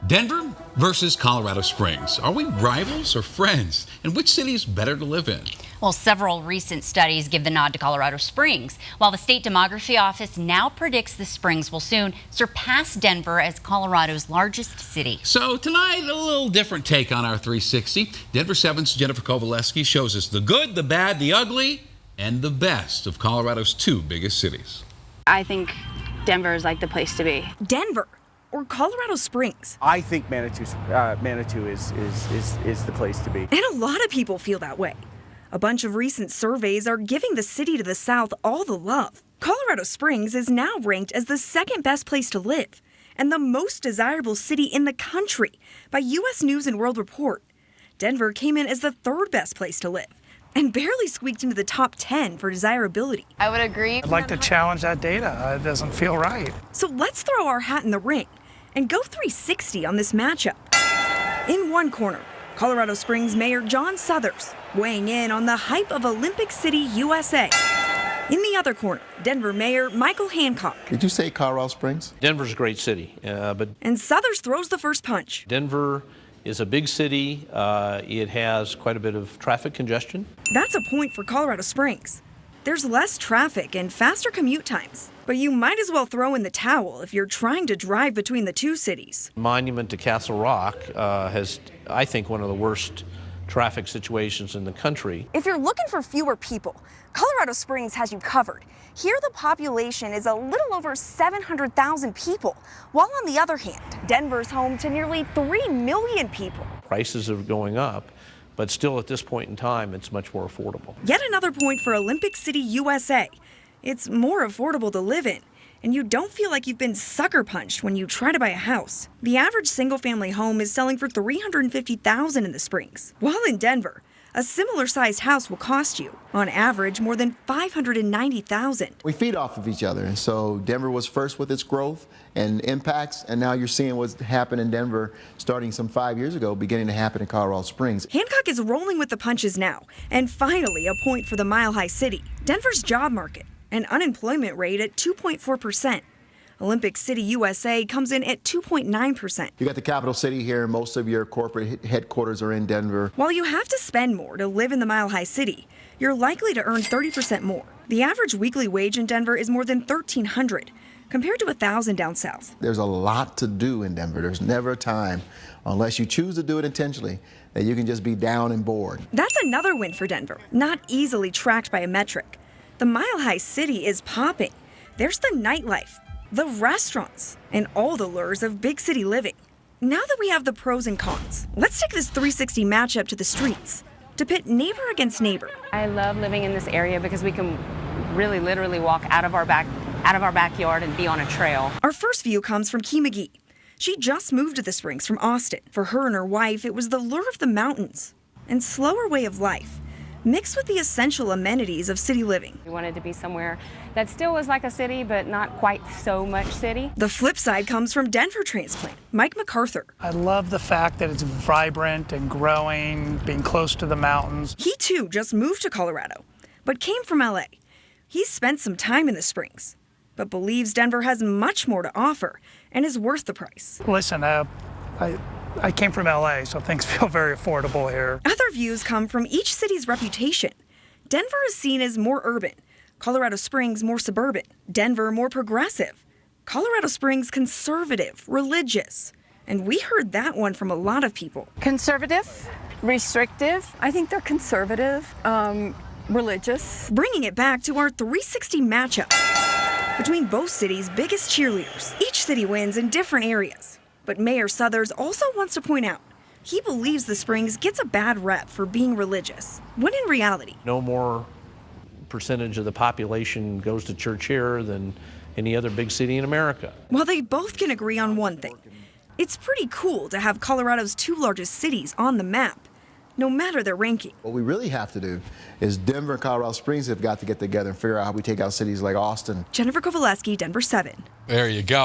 Denver versus Colorado Springs. Are we rivals or friends? And which city is better to live in? Well, several recent studies give the nod to Colorado Springs, while the state demography office now predicts the Springs will soon surpass Denver as Colorado's largest city. So tonight, a little different take on our 360. Denver 7's Jennifer Kovaleski shows us the good, the bad, the ugly, and the best of Colorado's two biggest cities. I think Denver is like the place to be. Denver or Colorado Springs? I think Manitou is the place to be. And a lot of people feel that way. A bunch of recent surveys are giving the city to the south all the love. Colorado Springs is now ranked as the second best place to live and the most desirable city in the country by U.S. News and World Report. Denver came in as the third best place to live and barely squeaked into the top 10 for desirability. I would agree. I'd like to challenge that data. It doesn't feel right. So let's throw our hat in the ring and go 360 on this matchup. In one corner, Colorado Springs Mayor John Suthers weighing in on the hype of Olympic City, USA. In the other corner, Denver Mayor Michael Hancock. Did you say Colorado Springs? Denver's a great city, but And Suthers throws the first punch. Denver is a big city. It has quite a bit of traffic congestion. That's a point for Colorado Springs. There's less traffic and faster commute times, but you might as well throw in the towel if you're trying to drive between the two cities. Monument to Castle Rock has, I think, one of the worst traffic situations in the country. If you're looking for fewer people, Colorado Springs has you covered. Here the population is a little over 700,000 people, while on the other hand, Denver's home to nearly 3 million people. Prices are going up, but still at this point in time, it's much more affordable. Yet another point for Olympic City, USA. It's more affordable to live in, and you don't feel like you've been sucker punched when you try to buy a house. The average single-family home is selling for $350,000 in the Springs, while in Denver, a similar-sized house will cost you, on average, more than $590,000. We feed off of each other, and so Denver was first with its growth and impacts, and now you're seeing what's happened in Denver starting some 5 years ago, beginning to happen in Colorado Springs. Hancock is rolling with the punches now, and finally a point for the Mile High City. Denver's job market, an unemployment rate at 2.4%. Olympic City, USA comes in at 2.9%. You got the capital city here, most of your corporate headquarters are in Denver. While you have to spend more to live in the Mile High City, you're likely to earn 30% more. The average weekly wage in Denver is more than $1,300, compared to $1,000 down south. There's a lot to do in Denver. There's never a time, unless you choose to do it intentionally, that you can just be down and bored. That's another win for Denver, not easily tracked by a metric. The Mile High City is popping. There's the nightlife, the restaurants, and all the lures of big city living. Now that we have the pros and cons, let's take this 360 matchup to the streets to pit neighbor against neighbor. I love living in this area because we can really literally walk out of our backyard and be on a trail. Our first view comes from Key McGee. She just moved to the Springs from Austin. For her and her wife, it was the lure of the mountains and slower way of life, mixed with the essential amenities of city living. We wanted to be somewhere that still was like a city, but not quite so much city. The flip side comes from Denver transplant Mike MacArthur. I love the fact that it's vibrant and growing, being close to the mountains. He too just moved to Colorado, but came from LA. He's spent some time in the Springs, but believes Denver has much more to offer and is worth the price. Listen, I came from LA, so things feel very affordable here. Other views come from each city's reputation. Denver is seen as more urban, Colorado Springs more suburban, Denver more progressive, Colorado Springs conservative, religious. And we heard that one from a lot of people. Conservative, restrictive. I think they're conservative, religious. Bringing it back to our 360 matchup between both cities' biggest cheerleaders. Each city wins in different areas. But Mayor Suthers also wants to point out he believes the Springs gets a bad rep for being religious, when in reality, No more percentage of the population goes to church here than any other big city in America. while they both can agree on one thing, it's pretty cool to have Colorado's two largest cities on the map, no matter their ranking. What we really have to do is Denver and Colorado Springs have got to get together and figure out how we take out cities like Austin. Jennifer Kovaleski, Denver 7. There you go.